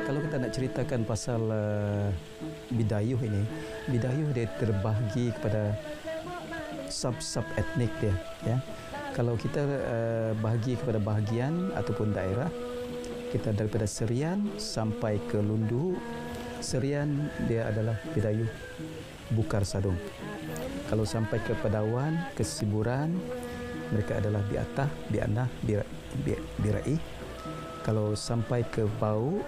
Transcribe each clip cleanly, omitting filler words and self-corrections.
Kalau kita nak ceritakan pasal Bidayuh ini, Bidayuh dia terbahagi kepada sub-sub etnik dia, ya. Kalau kita bahagi kepada bahagian ataupun daerah, kita daripada Serian sampai ke Lundu. Serian dia adalah Bidayuh Bukar Sadong. Kalau sampai ke Pedawan, ke Siburan, mereka adalah Biatah, Bianah, Birai. Kalau sampai ke Bau,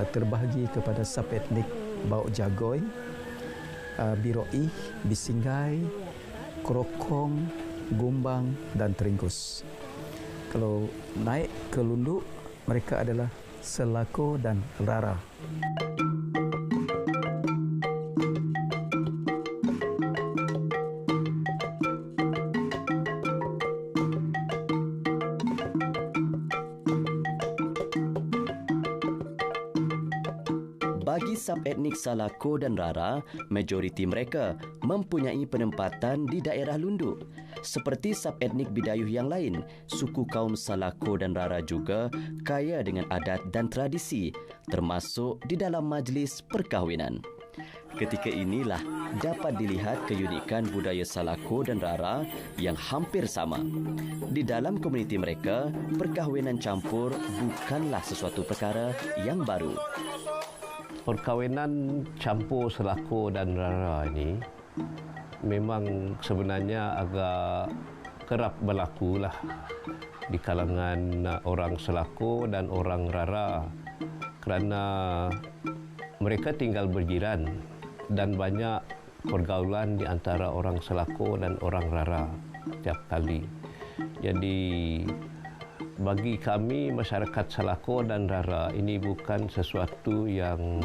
terbahagi kepada sub-etnik Bau Jagoy, Biroi, Bisinggai, Krokong, Gumbang dan Teringkus. Kalau naik ke Lundu, mereka adalah Selako dan Rara. Bagi sub-etnik Salako dan Rara, majoriti mereka mempunyai penempatan di daerah Lundu. Seperti sub-etnik Bidayuh yang lain, suku kaum Salako dan Rara juga kaya dengan adat dan tradisi, termasuk di dalam majlis perkahwinan. Ketika inilah dapat dilihat keunikan budaya Salako dan Rara yang hampir sama. Di dalam komuniti mereka, perkahwinan campur bukanlah sesuatu perkara yang baru. Perkahwinan campur Selako dan Rara ini memang sebenarnya agak kerap berlaku lah di kalangan orang Selako dan orang Rara, kerana mereka tinggal berjiran dan banyak pergaulan di antara orang Selako dan orang Rara setiap kali. Jadi bagi kami, masyarakat Selako dan Rara, ini bukan sesuatu yang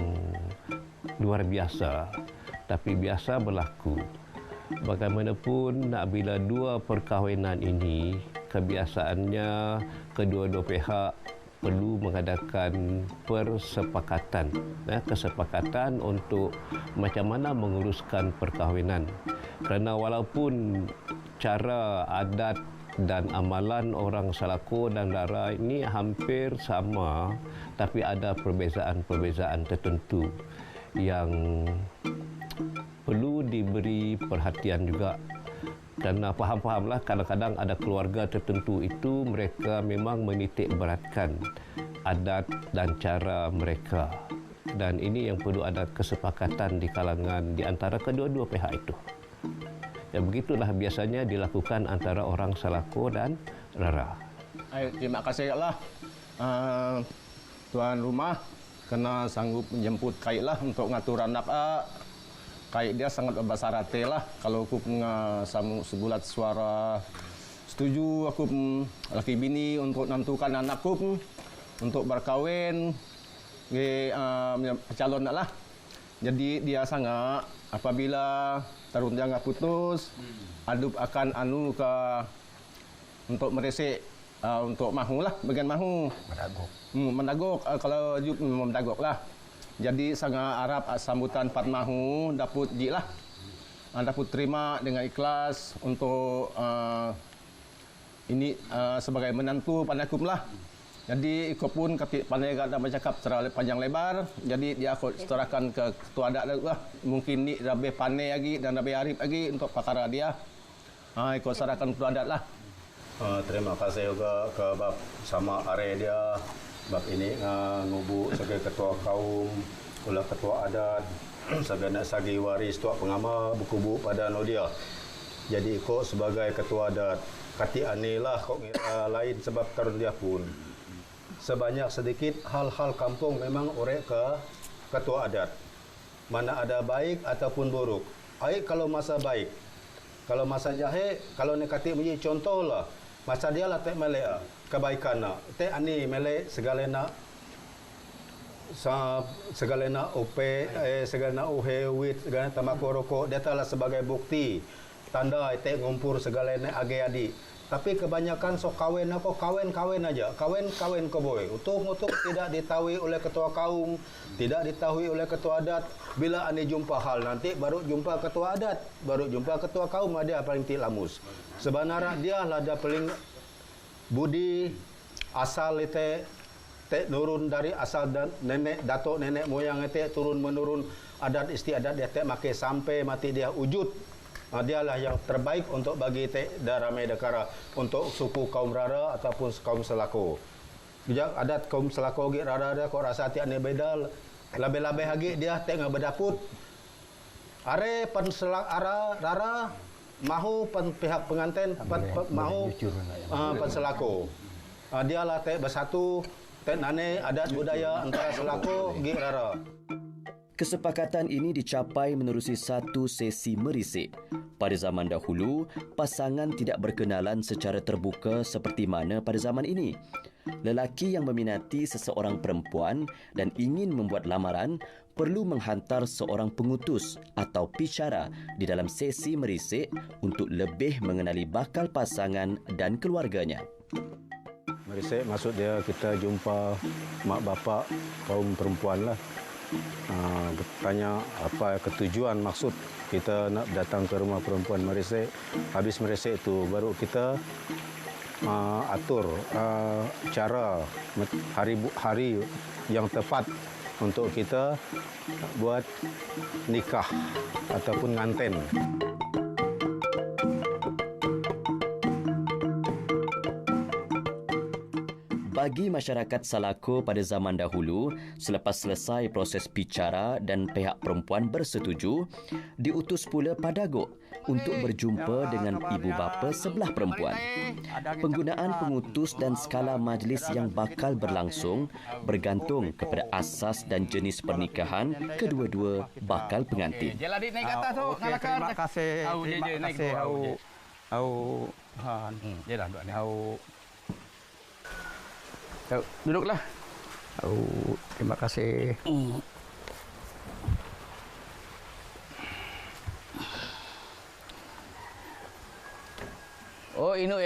luar biasa, tapi biasa berlaku. Bagaimanapun, bila dua perkahwinan ini, kebiasaannya kedua-dua pihak perlu mengadakan persepakatan, kesepakatan untuk macam mana menguruskan perkahwinan. Kerana walaupun cara adat dan amalan orang Selako dan Rara ini hampir sama, tapi ada perbezaan-perbezaan tertentu yang perlu diberi perhatian juga. Kerana faham-fahamlah, kadang-kadang ada keluarga tertentu itu mereka memang menitik beratkan adat dan cara mereka. Dan ini yang perlu ada kesepakatan di kalangan di antara kedua-dua pihak itu. Ya, begitulah biasanya dilakukan antara orang Selako dan Rara. Terima kasih lah tuan rumah kena sanggup menjemput Kait lah untuk ngatur anak. Kait dia sangat berbesar hati lah. Kalau aku samu sebulat suara setuju aku laki bini untuk menentukan anakku untuk berkahwin calon lah. Jadi dia sangat apabila tarun jangan putus, adup akan ke untuk meresik untuk mahu lah, bagian mahu. Mendagok, kalau mendagok lah. Jadi sangat harap sambutan Pat Mahu dapat ji lah. Dapat terima dengan ikhlas untuk ini sebagai menantu panakum lah. Jadi ikut pun pandai tak bercakap secara panjang lebar. Jadi dia setarakan ke ketua adat lah. Mungkin ni lebih pandai lagi dan lebih arif lagi untuk perkara dia. Ikut serahkan ketua adat lah. Terima kasih juga ke bab sama are dia. Bab ini ngubu sebagai ketua kaum, ulah ketua adat, sebagai nak sagi waris tuak pengama buku-buku pada Nodia. Jadi ikut sebagai ketua adat. Kati anilah kok ngira lain sebab tarun dia pun. Sebanyak sedikit hal-hal kampung memang orek ke ketua adat. Mana ada baik ataupun buruk. Baik kalau masa baik. Kalau masa jahe, kalau ni kati menjadi contoh lah. Masa dia lah tak melek kebaikan nak. Tak ani melek segalena segalena upe, segalena uhe, wit, segalena tamaku rokok. Dia telah sebagai bukti. Tanda tak ngumpur segalena age-adik. Tapi kebanyakan sok kawin aku kawin aja. Kawin ke boy. Untuk tidak ditahui oleh ketua kaum, tidak ditahui oleh ketua adat. Bila anda jumpa hal nanti baru jumpa ketua adat, baru jumpa ketua kaum, ada paling tilamus. Sebenarnya dia lah ada paling budi asal itu tek nurun dari asal dan nenek datuk nenek moyang tek turun menurun adat istiadat dia tek makai sampai mati dia wujud. Dialah yang terbaik untuk bagi tek Daramai Dakara untuk suku kaum Rara ataupun kaum Selako. Bijak adat kaum Selako gi Rara dia kok rasa tiak ne bedal. Lebih-lebih lagi dia tek ngah berdaput. Are pen selak Rara mahu pen pihak pengantin mahu pen Selako. Dialah tek bersatu tek nane adat budaya antara Selako gi Rara. Kesepakatan ini dicapai menerusi satu sesi merisik. Pada zaman dahulu, pasangan tidak berkenalan secara terbuka seperti mana pada zaman ini. Lelaki yang meminati seseorang perempuan dan ingin membuat lamaran perlu menghantar seorang pengutus atau picara di dalam sesi merisik untuk lebih mengenali bakal pasangan dan keluarganya. Merisik maksud dia kita jumpa mak bapak kaum perempuan lah. Bertanya apa ketujuan maksud kita nak datang ke rumah perempuan merisik. Habis merisik itu baru kita atur cara hari yang tepat untuk kita buat nikah ataupun nganten. Bagi masyarakat Salako pada zaman dahulu, selepas selesai proses bicara dan pihak perempuan bersetuju, diutus pula padagok untuk berjumpa dengan ibu bapa sebelah perempuan. Penggunaan pengutus dan skala majlis yang bakal berlangsung bergantung kepada asas dan jenis pernikahan kedua-dua bakal pengantin. Terima kasih. Terima kasih. Duduklah. Terima kasih. Oh, inu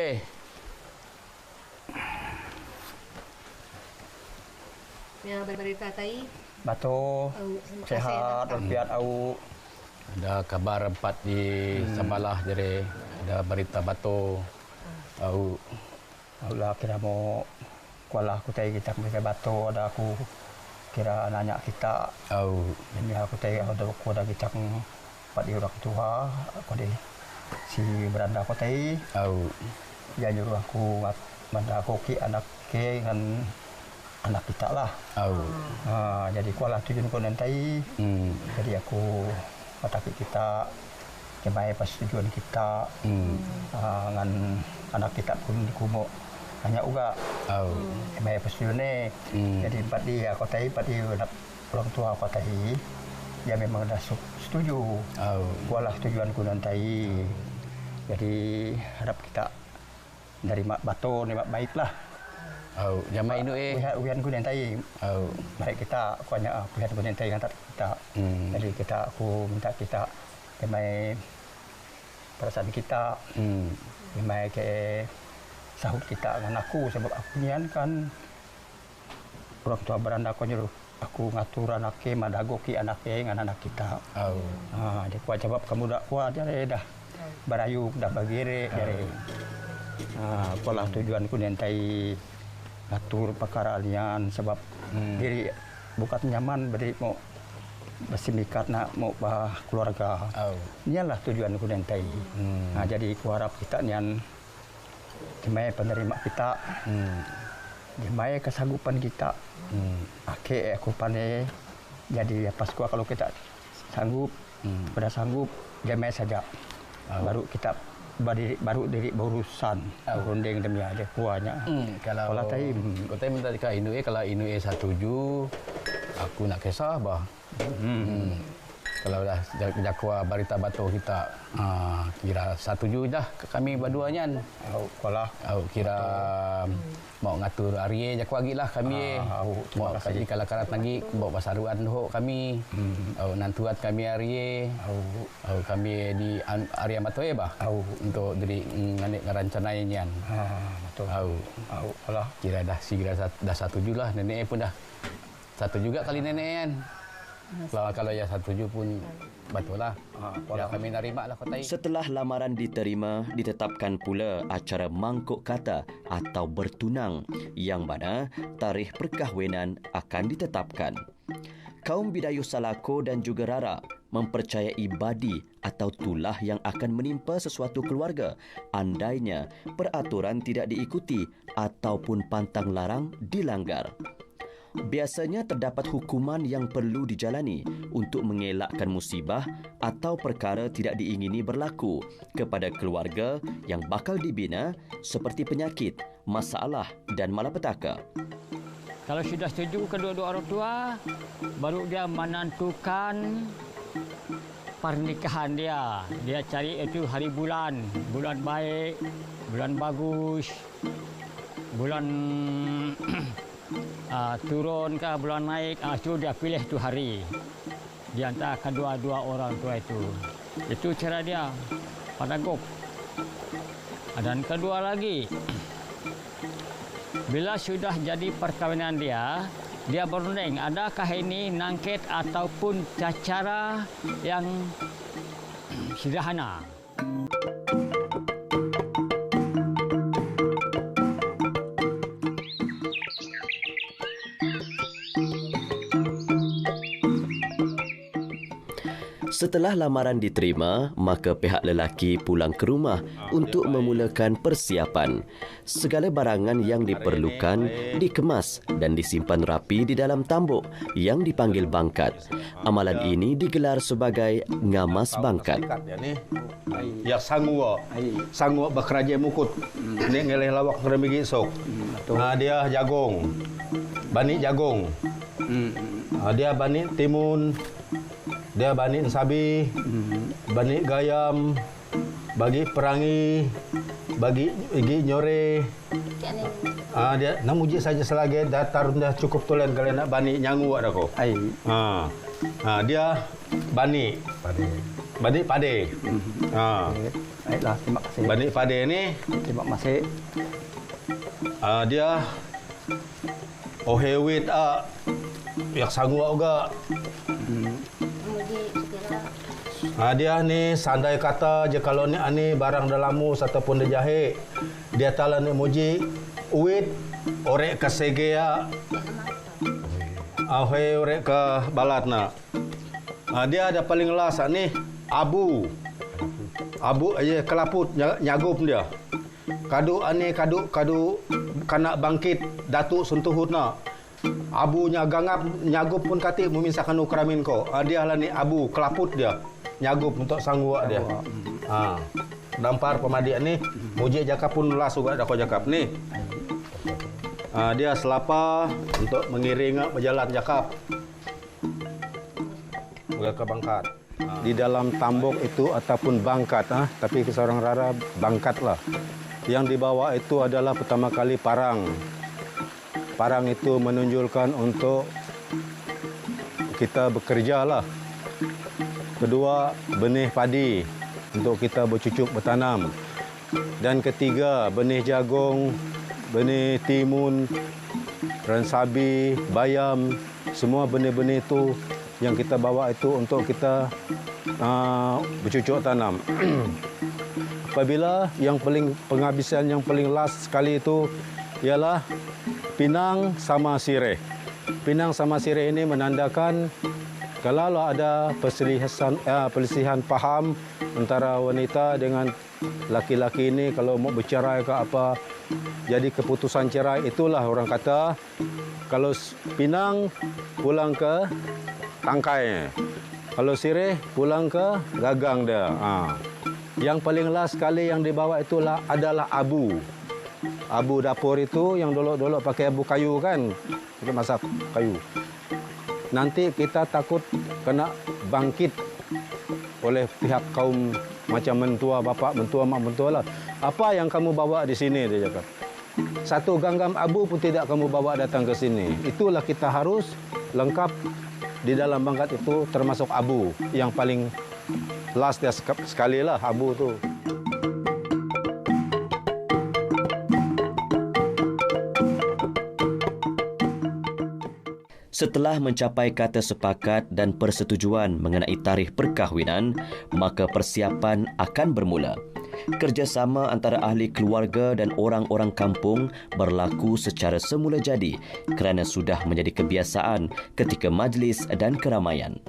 Yang berberita tadi. Batu. Sehat, walafiat au. Ada kabar empat di Sambalah jadi ada berita batu. Au Allah kira mau kuala aku tadi kita pakai batu ada aku kira nanya kita ini aku tadi ada kita empat di orang tua aku di si beranda aku tadi dia nyuruh aku benda aku ki anak ke dengan anak kita lah jadi kuala tujuan aku nanti jadi aku kata kita kemai pas tujuan kita dengan anak kita pun dikumo hanya juga kemai pas tujuan ni jadi empat di aku tadi empat di orang tua aku tadi dia memang dah setuju kuala tujuan ku nanti jadi harap kita dari mak batu ni mak baik lah jama inu uyan ku nanti baik kita aku hanya pihak ku nanti ngantar kita jadi kita aku minta kita kemai perasaan kita kemai ke sahut kita dengan aku sebab aku nian kan orang tua beranda aku nyuruh aku ngatur anak ke madagoki anak ke dengan anak kita jadi kuat jawab kamu dah kuat jadi dah barayu dah bagire jadi pola tujuanku nanti ngatur perkara alian sebab diri bukan nyaman beri mau bersimikat nak mau bah keluarga inilah tujuanku nanti jadi ku harap kita nian dimai penerima kita dimai kesanggupan kita aku pandai jadi pas gua kalau kita sanggup pada sanggup dimai saja baru kita baru diri berurusan runding demi ada kuahnya kalau tadi kau minta jika inu kalau inu setuju aku nak kisah bah kalau dah jakwa berita batu kita kira setuju dah kami berduanya kalau kira mau ngatur Arye jakwa lagi lah kami mau kaji kalau karat lagi bawa pasaruan ho kami nantuat kami Arye kami di area Matoe bah untuk dari ngarancanainya betul kalau kira dah segera dah setuju lah nenek pun dah satu juga kali nenek kan Kalau yang setuju pun betul lah. Ya, kami nerima lah kotai. Setelah lamaran diterima, ditetapkan pula acara mangkuk kata atau bertunang yang mana tarikh perkahwinan akan ditetapkan. Kaum Bidayuh Salako dan juga Rara mempercayai badi atau tulah yang akan menimpa sesuatu keluarga andainya peraturan tidak diikuti ataupun pantang larang dilanggar. Biasanya terdapat hukuman yang perlu dijalani untuk mengelakkan musibah atau perkara tidak diingini berlaku kepada keluarga yang bakal dibina seperti penyakit, masalah dan malapetaka. Kalau sudah setuju kedua-dua orang tua, baru dia menentukan pernikahan dia. Dia cari itu hari bulan baik, bulan bagus, bulan turun ke bulan naik. Itu dia pilih itu hari di antara kedua-dua orang tua itu. Itu cara dia pada gop. Dan kedua lagi, bila sudah jadi perkahwinan dia berunding adakah ini nangket ataupun cara yang sederhana. Setelah lamaran diterima, maka pihak lelaki pulang ke rumah untuk memulakan persiapan. Segala barangan yang diperlukan dikemas dan disimpan rapi di dalam tambuk yang dipanggil bangkat. Amalan ini digelar sebagai ngamas bangkat. Ya sanggup bekerja mukut. Ni ngeleh lawak keremigi sok. Dia jagung. Bani jagung. Dia bani timun. Dia bani sabi, bani gayam, bagi perangi, bagi igi nyore. Dia nak muji saja selagi datar dah cukup tulen kalau nak bani nyangu ada ko. Dia bani pade. Baiklah, terima kasih. Bani pade ni Terima kasih. dia ohewit yak sanggup juga. Dia ni sandai kata je kalau ni ani barang dalamus ataupun dia jahe dia tala ni muji uit orek ke segea orek ke balatna. Dia ada paling last ni abu aja kelaput nyagup dia. Kadu kanak bangkit datuk suntuhutna. Abunya gangap nyagup pun katik memisahkan ukramin ko. Dia lah ni abu kelaput dia. Nyagup untuk sanggup dia. Dampar pemadik ni muji jakap pun las juga dak jakap ni. Dia selapa untuk mengiring berjalan jakap. Ke bangkat. Di dalam tambok itu ataupun bangkat tapi seorang Rara bangkatlah. Yang dibawa itu adalah pertama kali parang. Parang itu menunjukkan untuk kita bekerjalah. Kedua, benih padi untuk kita bercucuk bertanam. Dan ketiga, benih jagung, benih timun, ransabi, bayam, semua benih-benih itu yang kita bawa itu untuk kita bercucuk tanam. Apabila yang paling penghabisan yang paling last sekali itu ialah pinang sama sireh. Pinang sama sireh ini menandakan kalau ada perselisihan paham antara wanita dengan laki-laki ini kalau mau bercerai ke apa, jadi keputusan cerai itulah orang kata kalau pinang pulang ke tangkai, kalau sireh pulang ke gagang dia. Yang paling last sekali yang dibawa itulah adalah abu. Abu dapur itu yang dulu-dulu pakai abu kayu kan, pakai masak kayu. Nanti kita takut kena bangkit oleh pihak kaum macam mentua bapak, mentua mak, mentua lah. Apa yang kamu bawa di sini, dia cakap. Satu ganggam abu pun tidak kamu bawa datang ke sini. Itulah kita harus lengkap di dalam bangkat itu termasuk abu. Yang paling last dia sekali lah abu tu. Setelah mencapai kata sepakat dan persetujuan mengenai tarikh perkahwinan, maka persiapan akan bermula. Kerjasama antara ahli keluarga dan orang-orang kampung berlaku secara semula jadi kerana sudah menjadi kebiasaan ketika majlis dan keramaian.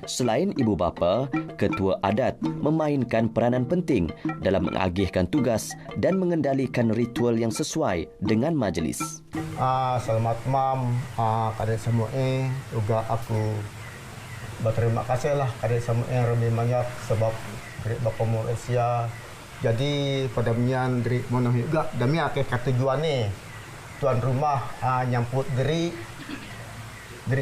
Selain ibu bapa, ketua adat memainkan peranan penting dalam mengagihkan tugas dan mengendalikan ritual yang sesuai dengan majlis. Selamat malam kepada semua. Juga aku berterima kasih lah kepada semua yang lebih banyak sebab dari Bapa Malaysia. Jadi pada mian dari mana juga demi akhir ketujuan ni tuan rumah nyamput dari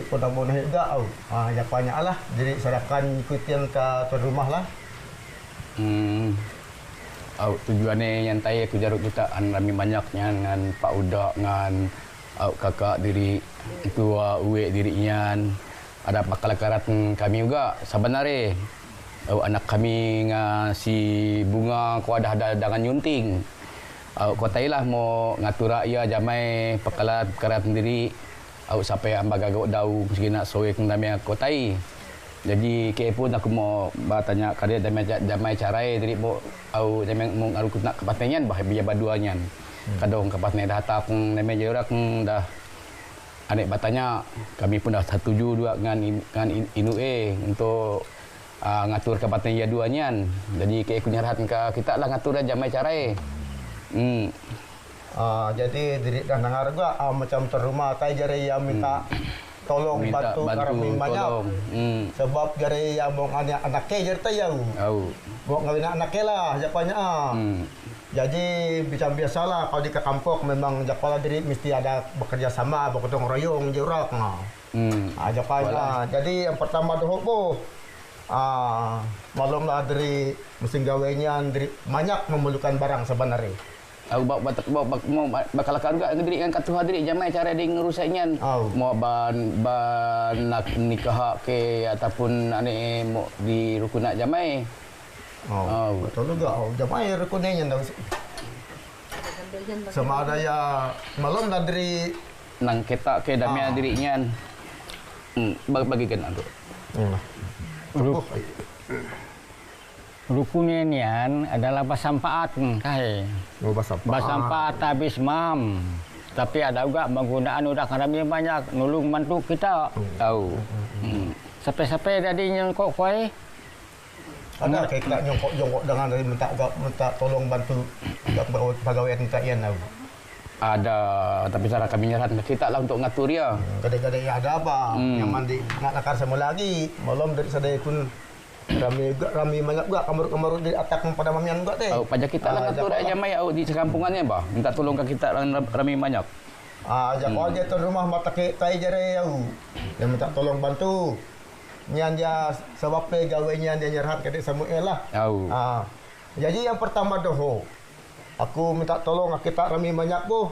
pada mana juga yang banyak lah. Jadi serahkan ikutin ke tuan rumah lah. Tujuannya yang tadi aku jarut kita rami banyaknya dengan Pak Udak dengan kakak diri tua uwe dirinya. Ada pakal-karat kami juga sebenarnya. Anak kami si bunga ko ada dengan nyunting. Ko tailah mau ngatur ya jamai pakalat sendiri. Sampai ambaga dau segina soek ndame ko tai. Jadi ke pun aku mau bertanya kada jamai carai diri mo jamai mau ngaru nak kepatenyan bah biya baduanyan. Kadang kepatne dah takung ndame jerak dah anek bertanya kami pun dah setuju juga dengan inue untuk ngatur kepaten ya duanyan. Jadi ke aku nyarahan ke kita lah ngatur aja mai carai. Jadi diri dan dengar juga macam terumah tai jare yang minta tolong bantu kami banyak. Sebab jare yang mau anak ke jare tai au. Mau ngawin anak ke lah japanya. Jadi biasalah kalau di kampung memang japala diri mesti ada bekerja sama, bergotong royong jerak. Japanya. Jadi yang pertama dulu malamlah dari mesin gawainya dari banyak memerlukan barang sebenarnya. Mau bakal juga negeri dengan katuh diri jamai cara dia ngurusainya. Mau ban nak nikah ke ataupun ane mau di rukun nak jamai. Betul juga. Jamai rukunnya dah. Sama ada ya malam lah dari nang kita ke damai dirinya. Bagikan aku. Rukunnya nian adalah basampaat basampaat habis mam. Tapi ada juga penggunaan udah kami banyak nulung bantu kita. Sampai-sampai jadi nyongkok koi. Ada kayak kita nyongkok dengan dari minta tolong bantu pegawai kita ian tahu. Ada, tapi cara kami nyaran kita lah untuk ngatur ya. Kadang-kadang ya ada apa? Yang mandi nak nakar sama lagi. Malam dari sadai pun rami banyak juga kamar-kamar di atak pada mamian juga teh. Pajak kita lah ngatur aja mai di sekampungannya bah. Minta tolong ke kita rami banyak. Jago aja tuan rumah mata ke tai jare au. Yang minta tolong bantu. Nyan dia sebab pegawainya dia nyerhat ke Samuel lah. Jadi yang pertama doho. Aku minta tolong kita rami banyak bu.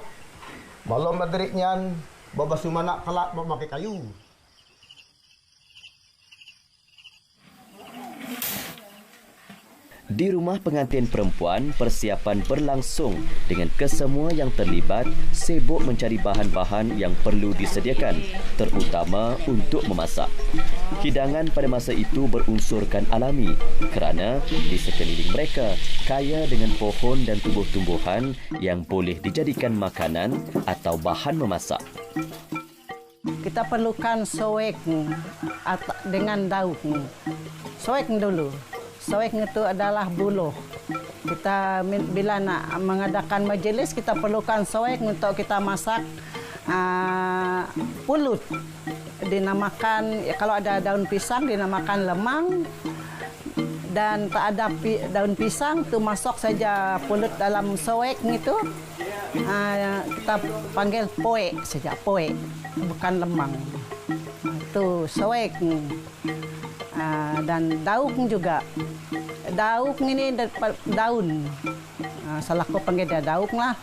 Malam madriknya babas sumana kelak memakai kayu. Di rumah pengantin perempuan, persiapan berlangsung dengan kesemua yang terlibat sibuk mencari bahan-bahan yang perlu disediakan, terutama untuk memasak. Hidangan pada masa itu berunsurkan alami kerana di sekeliling mereka kaya dengan pohon dan tumbuh-tumbuhan yang boleh dijadikan makanan atau bahan memasak. Kita perlukan soek dengan daun. Soek dulu. Soek itu adalah buluh. Kita bila nak mengadakan majlis, kita perlukan soek untuk kita masak pulut. Dinamakan, kalau ada daun pisang dinamakan lemang. Dan tak ada daun pisang, tu masuk saja pulut dalam soek itu. Kita panggil poe saja, poe, bukan lemang. Itu soek. Dan daun juga. Daun ini daun. Salahku panggil dia daun lah.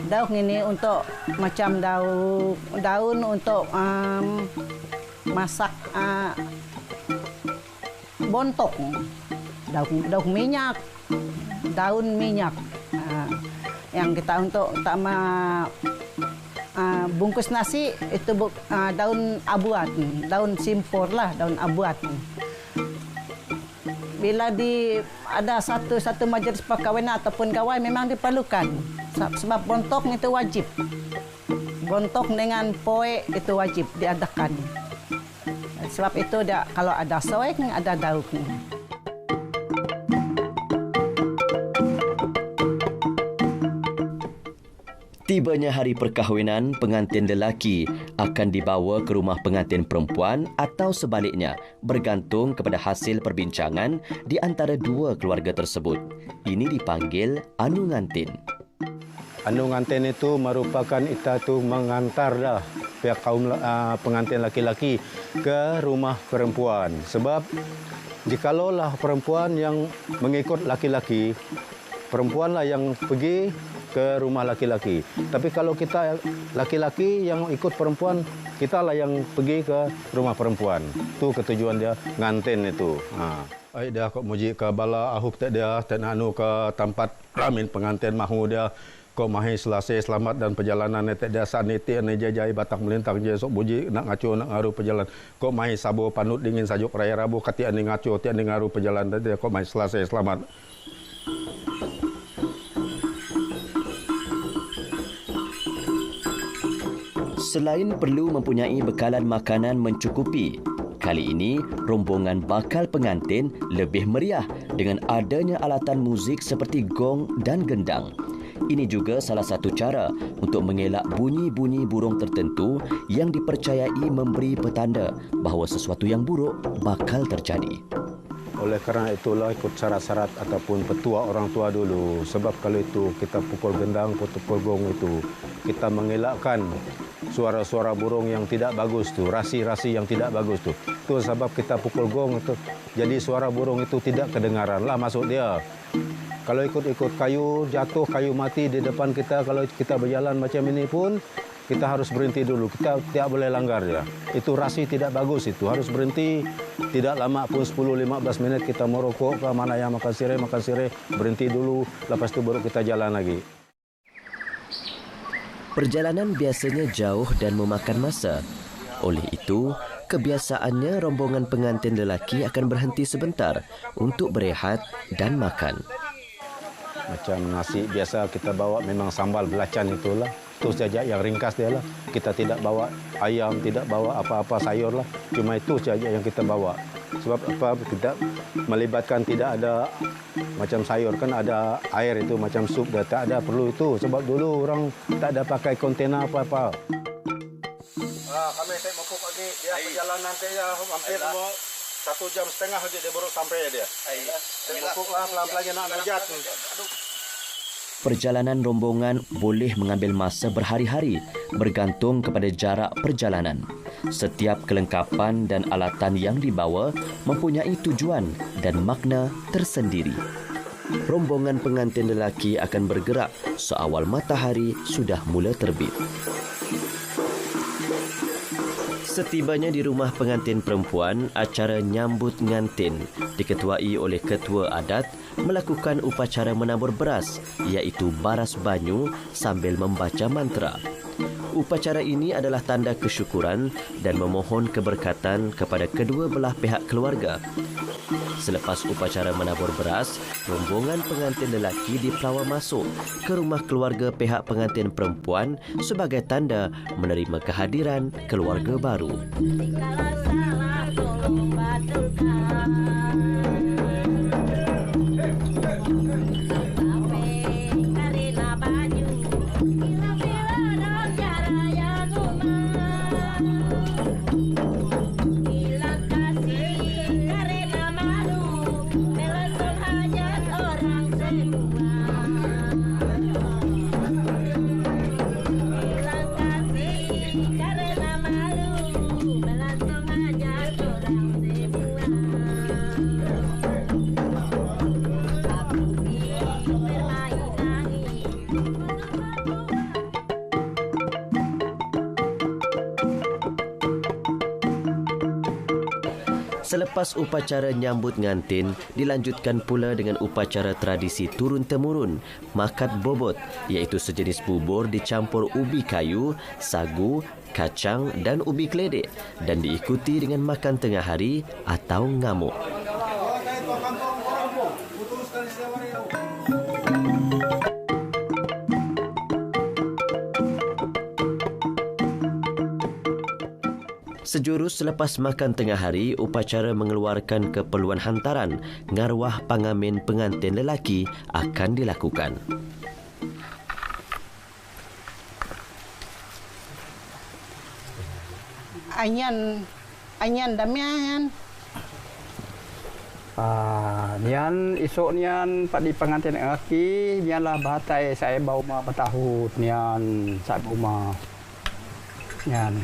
Daun ini untuk macam daun untuk masak bontok. Daun minyak. Daun minyak. Yang kita untuk bungkus nasi itu daun abuat, daun simpor lah, daun abuat. Bila ada satu majlis perkahwinan ataupun gawai memang diperlukan. Sebab bontok itu wajib. Bontok dengan poek itu wajib diadakan. Sebab itu kalau ada soek, ada daun. Tibanya hari perkahwinan, pengantin lelaki akan dibawa ke rumah pengantin perempuan atau sebaliknya, bergantung kepada hasil perbincangan di antara dua keluarga tersebut. Ini dipanggil anu ngantin. Anu ngantin itu merupakan kita tu mengantar dah pihak kaum pengantin laki-laki ke rumah perempuan. Sebab jikalaulah perempuan yang mengikut laki-laki, perempuanlah yang pergi ke rumah laki-laki. Tapi kalau kita laki-laki yang ikut perempuan, kitalah yang pergi ke rumah perempuan. Itu ketujuan dia ngantin itu. Ai dia kok muji ke bala ahub tak dia tak anu ke tempat ramin pengantin mahu dia kok mahi selesai selamat dan perjalanan tak dia saniti ane jajai batak melintang je sok muji nak ngaco nak ngaru perjalanan. Kok mahi sabo panut dingin sajuk raya rabu kati ane ngaco ti ane ngaru perjalanan dia kok mahi selesai selamat. Selain perlu mempunyai bekalan makanan mencukupi, kali ini rombongan bakal pengantin lebih meriah dengan adanya alatan muzik seperti gong dan gendang. Ini juga salah satu cara untuk mengelak bunyi-bunyi burung tertentu yang dipercayai memberi petanda bahawa sesuatu yang buruk bakal terjadi. Oleh kerana itulah ikut syarat-syarat ataupun petua orang tua dulu. Sebab kalau itu kita pukul gendang, pukul gong itu, kita mengelakkan suara-suara burung yang tidak bagus tu, rasi-rasi yang tidak bagus tu. Itu sebab kita pukul gong itu. Jadi suara burung itu tidak kedengaran lah maksud dia. Kalau ikut-ikut kayu, jatuh kayu mati di depan kita, kalau kita berjalan macam ini pun, kita harus berhenti dulu. Kita tidak boleh langgar dia. Itu rasi tidak bagus itu. Harus berhenti. Tidak lama pun 10-15 minit kita merokok ke mana yang makan sirih. Berhenti dulu. Lepas itu baru kita jalan lagi. Perjalanan biasanya jauh dan memakan masa. Oleh itu, kebiasaannya rombongan pengantin lelaki akan berhenti sebentar untuk berehat dan makan. Macam nasi biasa kita bawa memang sambal belacan itulah. Itu saja yang ringkas dia lah. Kita tidak bawa ayam, tidak bawa apa-apa sayur lah. Cuma itu saja yang kita bawa. Sebab apa kita melibatkan tidak ada macam sayur kan ada air itu macam sup dah tak ada perlu itu. Sebab dulu orang tak ada pakai kontainer apa-apa. Kami tak mampu lagi dia perjalanan dia hampir 1 jam setengah lagi dia baru sampai dia. Tak mampu lah pelan-pelan nak najat. Perjalanan rombongan boleh mengambil masa berhari-hari bergantung kepada jarak perjalanan. Setiap kelengkapan dan alatan yang dibawa mempunyai tujuan dan makna tersendiri. Rombongan pengantin lelaki akan bergerak seawal matahari sudah mula terbit. Setibanya di rumah pengantin perempuan, acara nyambut ngantin diketuai oleh ketua adat melakukan upacara menabur beras iaitu baras banyu sambil membaca mantra. Upacara ini adalah tanda kesyukuran dan memohon keberkatan kepada kedua belah pihak keluarga. Selepas upacara menabur beras, rombongan pengantin lelaki dipelawa masuk ke rumah keluarga pihak pengantin perempuan sebagai tanda menerima kehadiran keluarga baru. Selepas upacara nyambut ngantin, dilanjutkan pula dengan upacara tradisi turun-temurun, makat bobot, iaitu sejenis bubur dicampur ubi kayu, sagu, kacang dan ubi keledek dan diikuti dengan makan tengah hari atau ngamuk. Sejurus selepas makan tengah hari, upacara mengeluarkan keperluan hantaran ngarwah pangamen pengantin lelaki akan dilakukan. Anyan damian. Nian esok nian pada pengantin lelaki, nianlah bahatai saya bawa bertahun nian saat rumah. Nian.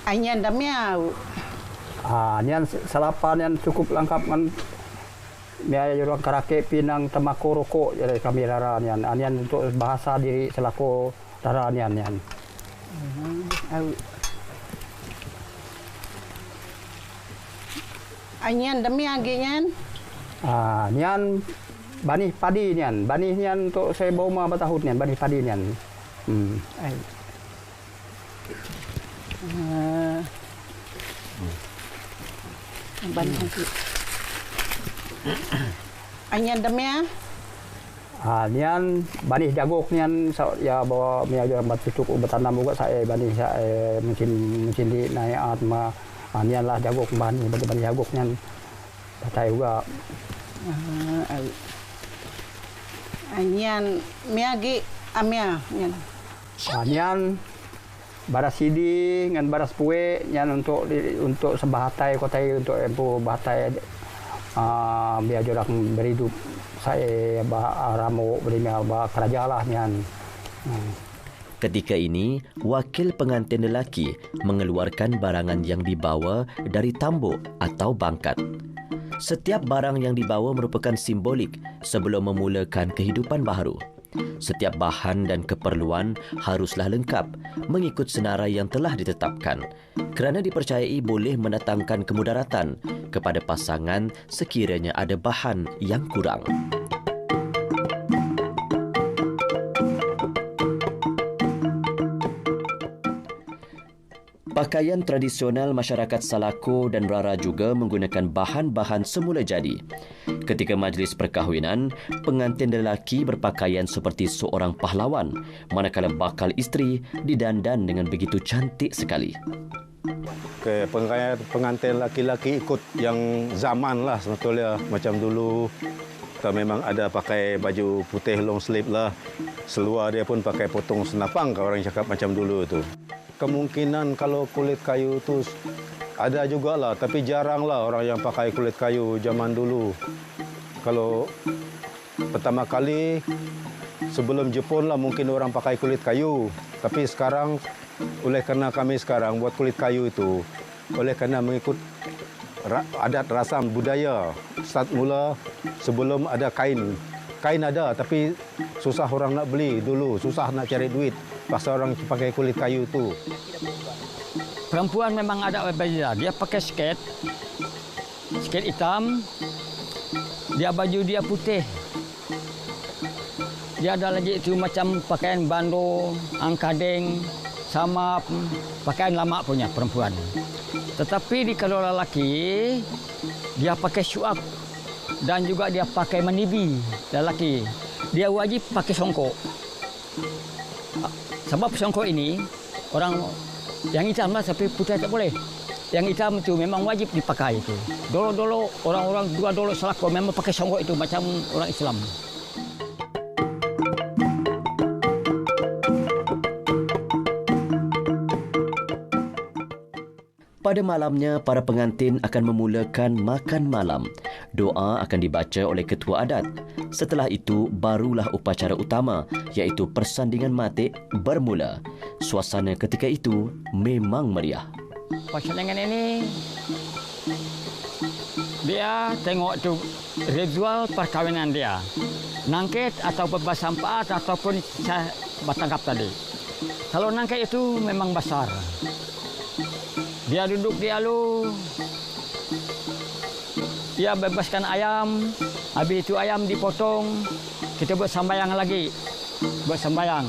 Anyan damiau. Nian salapan yang cukup lengkap kan. Biaya orang karake pinang temako rokok jadi kami rara nian. Nian untuk bahasa diri selaku rara nian. Anyan damian genyan. Nian banih padi nian. Banih nian untuk saya bawa bertahun nian. Banih padi nian. Anyan damian. Nian banih jagok nian ya bawa mia jual cucuk bertanam juga saya banih saya mungkin di naik ma nian lah jagok banih banih jagok nian batai juga. Anyan miagi amia nian. Nian baras sidi dengan baras pue nian untuk sebahatai kotai untuk empu bahatai biar jorang berhidup saya ramu berimia kerja lah nian. Ketika ini, wakil pengantin lelaki mengeluarkan barangan yang dibawa dari tambuk atau bangkat. Setiap barang yang dibawa merupakan simbolik sebelum memulakan kehidupan baharu. Setiap bahan dan keperluan haruslah lengkap mengikut senarai yang telah ditetapkan kerana dipercayai boleh mendatangkan kemudaratan kepada pasangan sekiranya ada bahan yang kurang. Pakaian tradisional masyarakat Salako dan Rara juga menggunakan bahan-bahan semula jadi. Ketika majlis perkahwinan, pengantin lelaki berpakaian seperti seorang pahlawan, manakala bakal isteri didandan dengan begitu cantik sekali. Pengantin laki-laki ikut yang zaman lah sebetulnya. Macam dulu kita memang ada pakai baju putih long sleeve lah. Seluar dia pun pakai potong senapang kalau orang cakap macam dulu tu. Kemungkinan kalau kulit kayu tu ada jugalah, tapi jaranglah orang yang pakai kulit kayu zaman dulu. Kalau pertama kali sebelum Jepun lah mungkin orang pakai kulit kayu, tapi sekarang oleh kerana kami sekarang buat kulit kayu itu oleh kerana mengikut adat rasam budaya. Start mula sebelum ada kain. Kain ada tapi susah orang nak beli dulu, susah nak cari duit. Pasal orang pakai kulit kayu tu. Perempuan memang ada berbeza. Dia pakai sket hitam, dia baju dia putih. Dia ada lagi itu macam pakaian bando, angkadeng, sama pakaian lama punya perempuan. Tetapi kalau lelaki, dia pakai syuab dan juga dia pakai manibi. Lelaki, dia wajib pakai songkok. Sebab songkok ini orang yang hitam lah, tapi putih tak boleh. Yang hitam itu memang wajib dipakai itu. Dulu orang-orang dulu Salako memang pakai songkok itu macam orang Islam. Pada malamnya, para pengantin akan memulakan makan malam. Doa akan dibaca oleh ketua adat. Setelah itu, barulah upacara utama, iaitu persandingan matik bermula. Suasana ketika itu memang meriah. Persandingan ini, dia tengok tu ritual perkahwinan dia. Nangkit atau berbasampat ataupun saya bertangkap tadi. Kalau nangkit itu memang besar. Dia duduk di alu. Dia bebaskan ayam. Habis itu ayam dipotong. Kita buat sembahyang lagi. Buat sembahyang.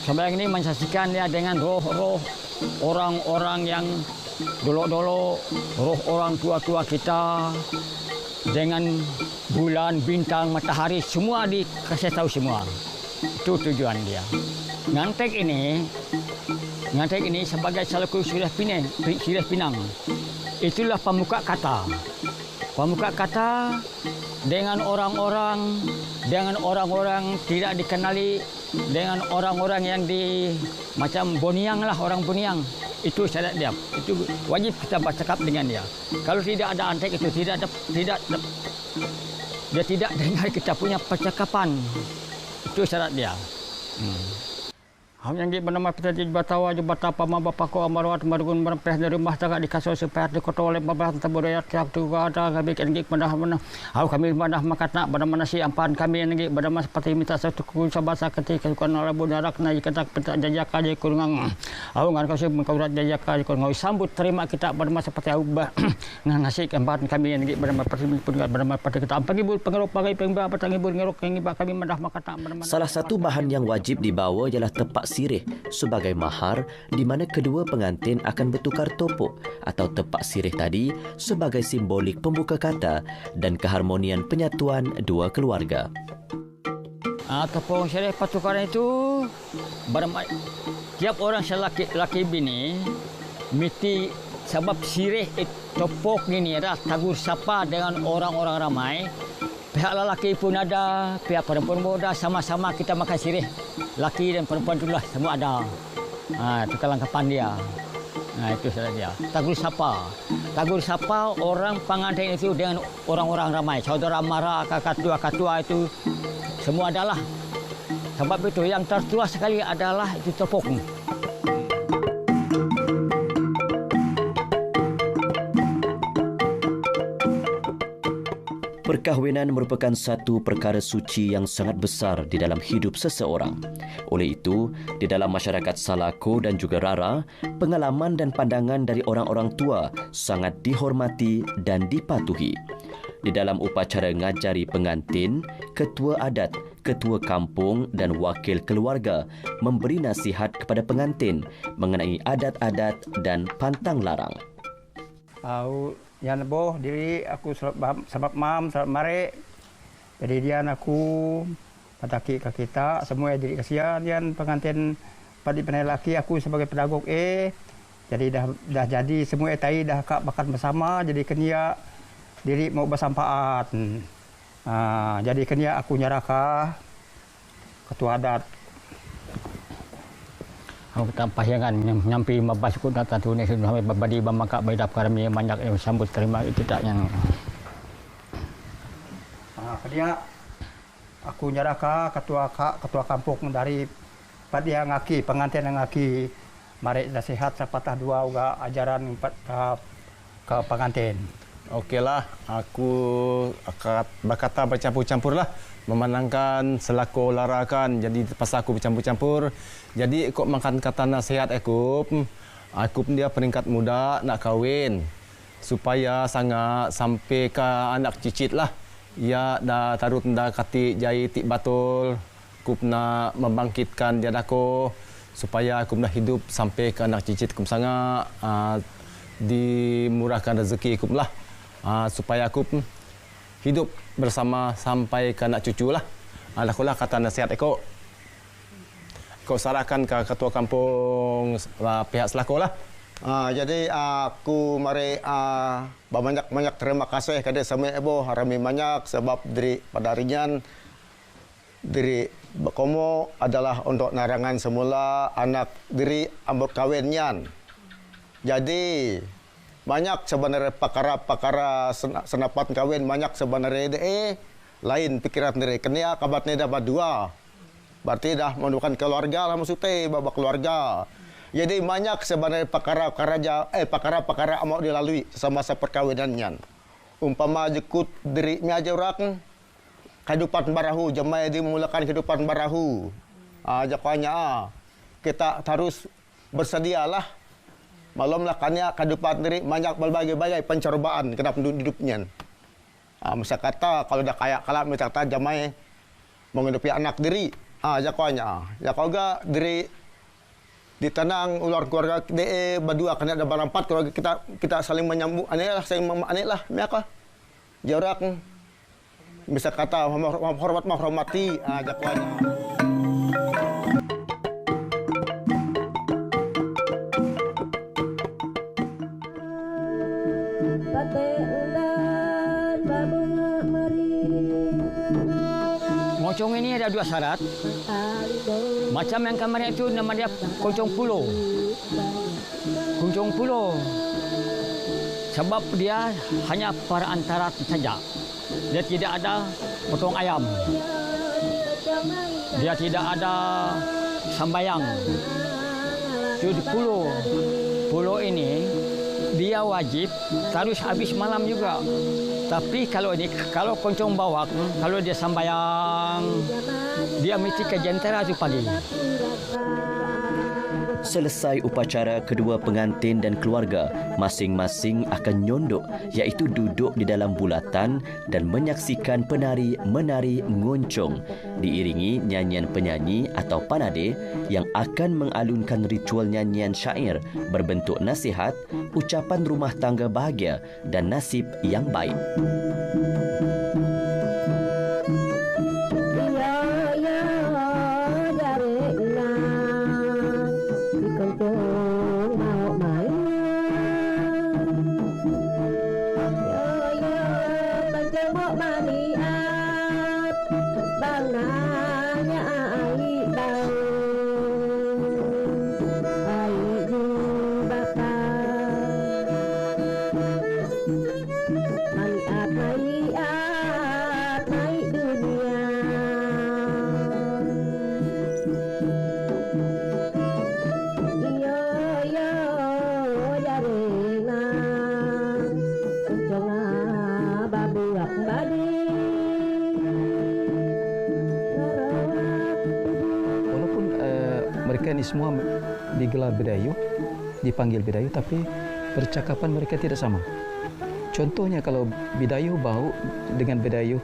Sembahyang ini mensaksikan dia dengan roh-roh orang-orang yang dulu-dulu, roh orang tua-tua kita, dengan bulan, bintang, matahari, semua dikasih tahu semua. Itu tujuan dia. Ngantek ini sebagai salaku Sirih Pinang. Itulah pemuka kata. Pemuka kata dengan orang-orang tidak dikenali, dengan orang-orang yang macam Boniang lah, orang Boniang. Itu syarat dia. Itu wajib kita bercakap dengan dia. Kalau tidak ada antek itu dia tidak dengar kita punya percakapan. Itu syarat dia. Yang bernama Peta Batawa Jubata Pama Bapako Amarwat Margun Merpeh dari rumah tangga di kaso supaya di kota oleh babah taburayat tiap tu ada kami kenggik pada mana kami mandah makatna pada mana si ampan kami nenggik pada mana seperti minta satu kun sabasa ketika kan alabu darak na kata peta jajaka je kurang ngan kau mengkaurat jajaka je kurang sambut terima kita pada masa seperti ubah nasi ampan kami nenggik pada mana pada kita ampan ibu pengerok pakai pengba petang ibu ngerok kami mandah makatna pada mana. Salah satu bahan yang wajib dibawa ialah tepak sirih sebagai mahar, di mana kedua pengantin akan bertukar topok atau tepak sirih tadi sebagai simbolik pembuka kata dan keharmonian penyatuan dua keluarga. Topok sirih pertukaran itu tiap orang laki bini mesti sebab sirih topok ini adalah tagur sapa dengan orang-orang ramai. Pihak lelaki pun ada, pihak perempuan pun ada, sama-sama kita makan sirih. Laki dan perempuan itulah semua ada. Itu kelengkapan dia. Itu saja dia. Tagur sapa orang pengantin itu dengan orang-orang ramai. Saudara mara, kakak tua itu semua adalah. Sebab itu yang tertua sekali adalah itu topok. Perkahwinan merupakan satu perkara suci yang sangat besar di dalam hidup seseorang. Oleh itu, di dalam masyarakat Salako dan juga Rara, pengalaman dan pandangan dari orang-orang tua sangat dihormati dan dipatuhi. Di dalam upacara ngajari pengantin, ketua adat, ketua kampung dan wakil keluarga memberi nasihat kepada pengantin mengenai adat-adat dan pantang larang. Yang boh diri aku sebab mam sebab mare. Jadi dia aku pataki ke kita semua diri kasihan yang pengantin padi penai laki aku sebagai pedagog jadi dah jadi semua tai dah kak bakat bersama jadi kenia diri mau bersampaat. Jadi kenia aku nyaraka ketua adat. Aku tanpa yang nyampi mabas ku data tu ni sampai babadi bamaka baidap kami banyak yang sambut terima itu tak yang dia aku nyaraka ketua kampung dari padia ngaki pengantin ngaki mari nasihat sepatah dua uga ajaran ke pengantin. Okeylah, aku akan berkata bercampur-campur lah. Memenangkan selaku larakan, jadi pas aku bercampur-campur. Jadi ikut makan kata nasihat aku dia peringkat muda nak kahwin. Supaya sangat sampai ke anak cicit lah. Ya dah taruh dah kati jai tik batul. Aku nak membangkitkan dia aku. Supaya aku nak hidup sampai ke anak cicit aku sangat dimurahkan rezeki aku lah. Supaya aku hidup bersama sampai ke anak cucu lah. Alhamdulillah kata nasihat aku. Kau sarahkan ke ketua kampung pihak Selako lah. Jadi aku mari banyak terima kasih kepada semua ibu harami banyak sebab dari pada harian dari Komo adalah untuk narangan semula anak diri ambut kawinnya. Jadi banyak sebenarnya pakara senapan kawin banyak sebenarnya lain pikiran dari kenia kabatnya dapat dua. Berarti dah menemukan keluarga lah maksudnya babak keluarga. Jadi banyak sebenarnya pakara mau dilalui semasa perkawinannya. Umpama jekut diri aja orang kehidupan barahu jemaah dimulakan kehidupan barahu. Jakanya kita harus bersedialah Maklumlah kanya kehidupan sendiri banyak berbagai-bagai pencobaan kena hidupnya. Misal kata kalau dah kaya kalau misal kata jamai menghidupi anak diri, jakonya. Jakoga diri ditenang ular keluarga de berdua kena ada barang empat keluarga kita saling menyambung aneh lah mereka jarak bisa kata menghormati jakonya. Koncong ini ada 2 syarat. Macam yang kemarin itu nama dia koncong pulau. Koncong pulau. Sebab dia hanya perantara saja. Dia tidak ada potong ayam. Dia tidak ada sambayang. Jadi pulau. Pulau ini dia wajib harus habis malam juga. Tapi kalau koncong bawak, kalau dia sambayang, dia mesti ke jentera tu pagi. Selesai upacara, kedua pengantin dan keluarga masing-masing akan nyondok, iaitu duduk di dalam bulatan dan menyaksikan penari menari ngoncong diiringi nyanyian penyanyi atau panade yang akan mengalunkan ritual nyanyian syair berbentuk nasihat, ucapan rumah tangga bahagia dan nasib yang baik. Mereka ini semua digelar Bidayuh, dipanggil Bidayuh, tapi percakapan mereka tidak sama. Contohnya kalau Bidayuh Bau dengan Bidayuh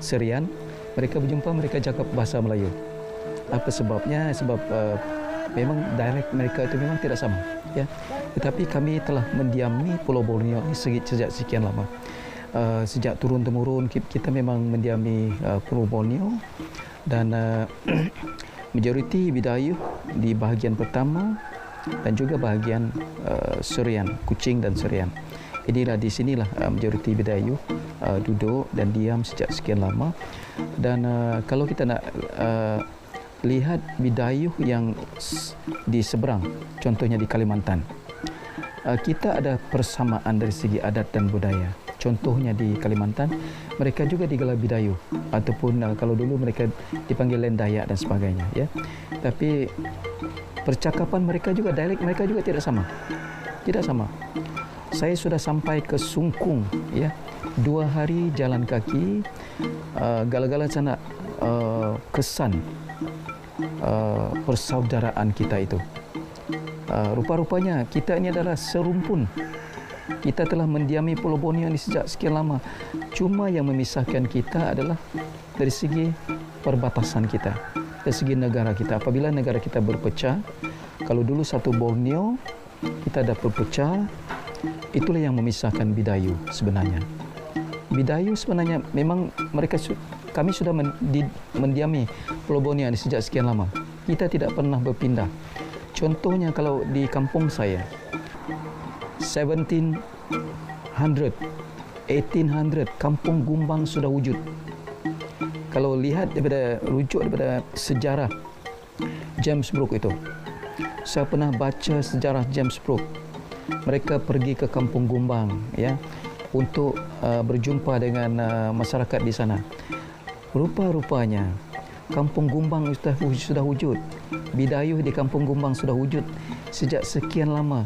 Serian, mereka berjumpa, mereka cakap bahasa Melayu. Apa sebabnya? Sebab memang dialek mereka itu memang tidak sama. Ya. Tetapi kami telah mendiami Pulau Borneo ini sejak sekian lama. Sejak turun-temurun kita memang mendiami Pulau Borneo dan majoriti Bidayuh di bahagian pertama dan juga bahagian Serian, Kuching dan Serian. Inilah di sinilah majoriti Bidayuh duduk dan diam sejak sekian lama. Dan kalau kita nak lihat Bidayuh yang di seberang, contohnya di Kalimantan, kita ada persamaan dari segi adat dan budaya. Contohnya di Kalimantan, mereka juga digelar Bidayuh ataupun kalau dulu mereka dipanggil Lendayak dan sebagainya. Ya, tapi percakapan mereka juga, dialek mereka juga tidak sama. Tidak sama. Saya sudah sampai ke Sungkung, ya, 2 hari jalan kaki, gala-gala sana kesan persaudaraan kita itu. Rupa-rupanya kita ini adalah serumpun. Kita telah mendiami Pulau Borneo ini sejak sekian lama. Cuma yang memisahkan kita adalah dari segi perbatasan kita, dari segi negara kita. Apabila negara kita berpecah, kalau dulu satu Borneo, kita ada berpecah, itulah yang memisahkan Bidayuh sebenarnya. Bidayuh sebenarnya memang kami sudah mendiami Pulau Borneo ini sejak sekian lama. Kita tidak pernah berpindah. Contohnya kalau di kampung saya, 1700, 1800 kampung Gumbang sudah wujud. Kalau lihat rujuk daripada sejarah James Brooke itu, saya pernah baca sejarah James Brooke. Mereka pergi ke kampung Gumbang, ya, untuk berjumpa dengan masyarakat di sana. Rupa-rupanya kampung Gumbang sudah wujud. Bidayuh di kampung Gumbang sudah wujud sejak sekian lama.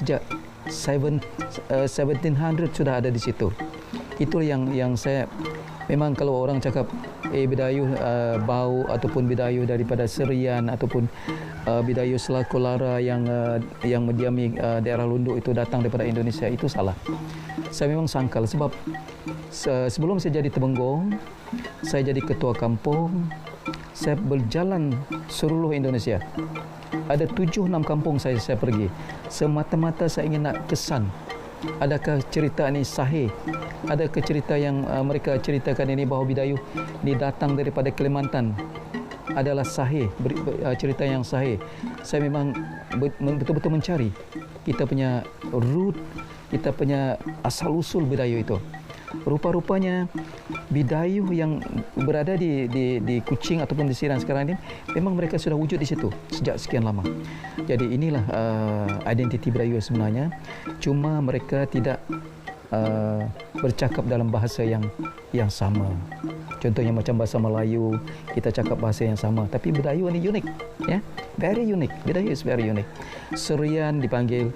Sejak 1700 sudah ada di situ. Itu yang saya memang kalau orang cakap Bidayuh Bau ataupun Bidayuh daripada Serian ataupun Bidayuh selaku lara yang mendiami daerah Lunduk itu datang daripada Indonesia, itu salah. Saya memang sangkal sebab sebelum saya jadi Tebenggong, saya jadi ketua kampung, saya berjalan seluruh Indonesia. Ada 7-6 kampung saya pergi. Semata-mata saya ingin nak kesan, adakah cerita ini sahih? Adakah cerita yang mereka ceritakan ini bahawa Bidayuh ini datang daripada Kalimantan adalah sahih, cerita yang sahih. Saya memang betul-betul mencari kita punya root, kita punya asal-usul Bidayuh itu. Rupa-rupanya Bidayuh yang berada di Kuching ataupun di Siran sekarang ini, memang mereka sudah wujud di situ sejak sekian lama. Jadi inilah identiti Bidayuh sebenarnya. Cuma mereka tidak bercakap dalam bahasa yang sama. Contohnya macam bahasa Melayu, kita cakap bahasa yang sama. Tapi Bidayuh ini unik, ya, very unique. Bidayuh is very unique. Serian dipanggil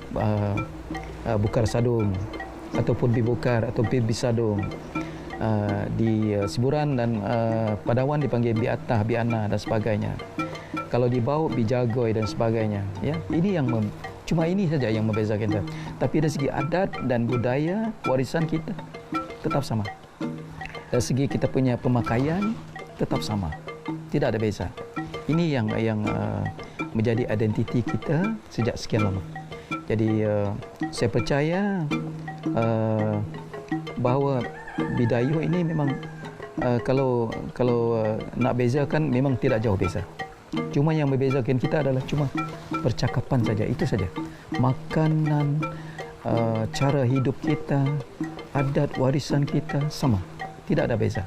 Bukar Sadung, ataupun Bibukar atau Bisadung. Di Siburan dan Padawan dipanggil Biatah, Biana dan sebagainya. Kalau di Bau, Bijagoi dan sebagainya. Ya, ini yang cuma ini saja yang membezakan kita. Tapi dari segi adat dan budaya, warisan kita tetap sama. Dari segi kita punya pemakaian tetap sama, tidak ada beza. Ini yang menjadi identiti kita sejak sekian lama. Jadi saya percaya bahawa Bidayuh ini memang kalau nak bezakan memang tidak jauh beza. Cuma yang membezakan kita adalah cuma percakapan saja, itu saja. Makanan, cara hidup kita, adat warisan kita sama, tidak ada beza.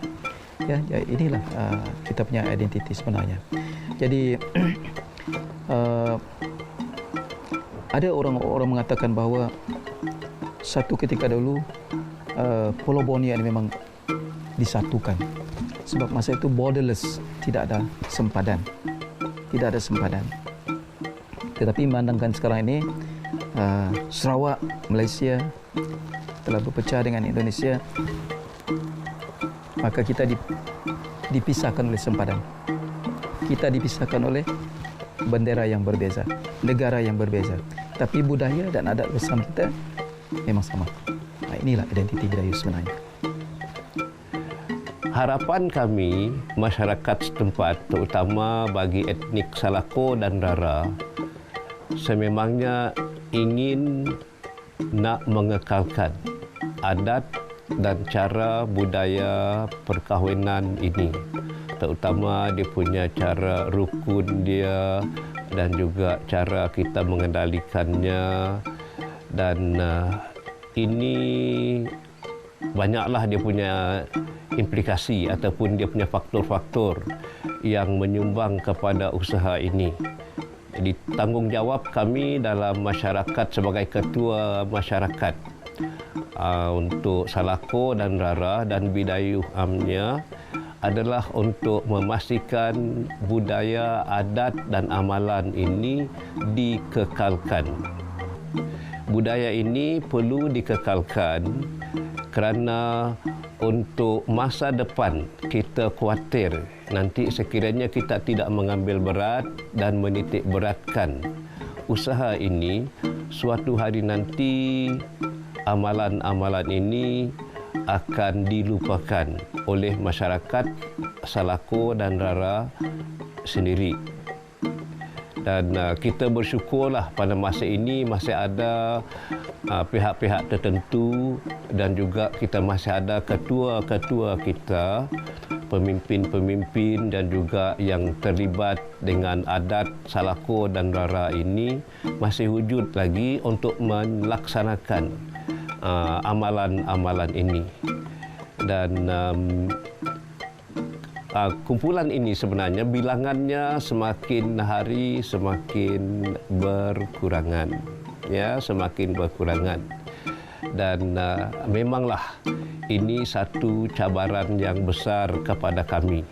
Ya, inilah kita punya identiti sebenarnya. Jadi ada orang mengatakan bahawa satu ketika dulu Pulau Borneo ini memang disatukan sebab masa itu borderless, tidak ada sempadan. Tetapi memandangkan sekarang ini Sarawak, Malaysia telah berpecah dengan Indonesia, maka kita dipisahkan oleh sempadan. Kita dipisahkan oleh bendera yang berbeza, negara yang berbeza. Tapi budaya dan adat bersama kita memang sama. Nah, inilah identiti Bidayuh sebenarnya. Harapan kami, masyarakat setempat, terutama bagi etnik Salako dan Rara, sememangnya ingin nak mengekalkan adat dan cara budaya perkahwinan ini. Terutama dia punya cara rukun dia dan juga cara kita mengendalikannya. Dan ini banyaklah dia punya implikasi ataupun dia punya faktor-faktor yang menyumbang kepada usaha ini. Jadi tanggungjawab kami dalam masyarakat sebagai ketua masyarakat untuk Salako dan Rara dan Bidayuh amnya adalah untuk memastikan budaya, adat dan amalan ini dikekalkan. Budaya ini perlu dikekalkan kerana untuk masa depan kita khawatir nanti sekiranya kita tidak mengambil berat dan menitik beratkan usaha ini, suatu hari nanti amalan-amalan ini akan dilupakan oleh masyarakat Salako dan Rara sendiri. Dan kita bersyukurlah pada masa ini masih ada pihak-pihak tertentu dan juga kita masih ada ketua-ketua kita, pemimpin-pemimpin dan juga yang terlibat dengan adat Salako dan Rara ini masih wujud lagi untuk melaksanakan amalan-amalan ini. Dan kumpulan ini sebenarnya bilangannya semakin hari semakin berkurangan, ya, semakin berkurangan. Dan memanglah ini satu cabaran yang besar kepada kami.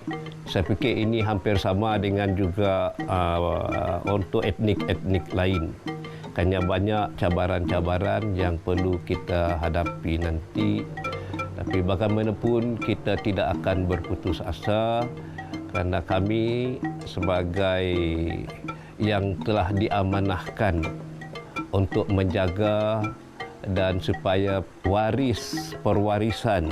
Saya fikir ini hampir sama dengan juga untuk etnik-etnik lain. Hanya banyak cabaran-cabaran yang perlu kita hadapi nanti. Tapi bagaimanapun kita tidak akan berputus asa kerana kami sebagai yang telah diamanahkan untuk menjaga dan supaya perwarisan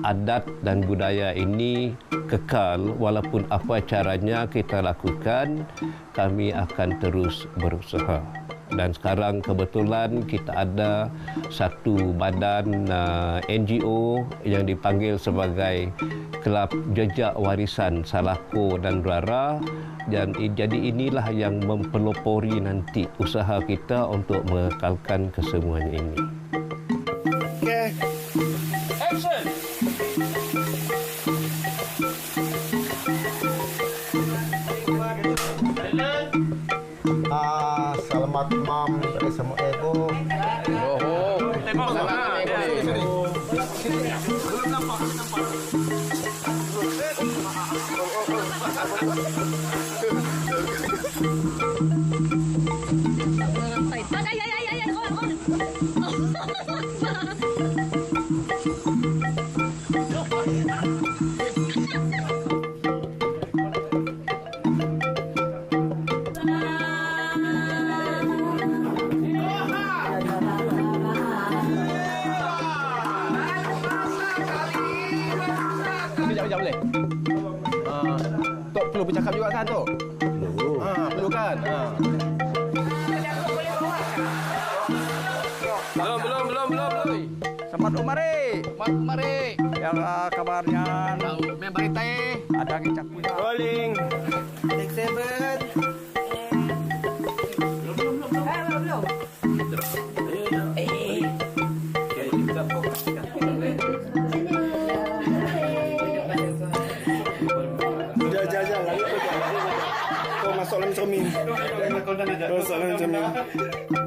adat dan budaya ini kekal walaupun apa caranya kita lakukan, kami akan terus berusaha. Dan sekarang kebetulan kita ada satu badan NGO yang dipanggil sebagai Kelab Jejak Warisan Salako dan Rara, dan jadi inilah yang mempelopori nanti usaha kita untuk mengekalkan kesemuanya ini. Okay. Action! Selamat mam dari semua ego. Tembak sana. Belum nampak. Sekejap boleh? Tok perlu bercakap juga kan, Tok? Perlu. Perlu kan? Belum. Selamat umare. Selamat umare. Yang kabarnya member kita ada ngecak punya. Rolling. Take 7. Belum. Masuk dalam cermin. Masuk dalam cermin.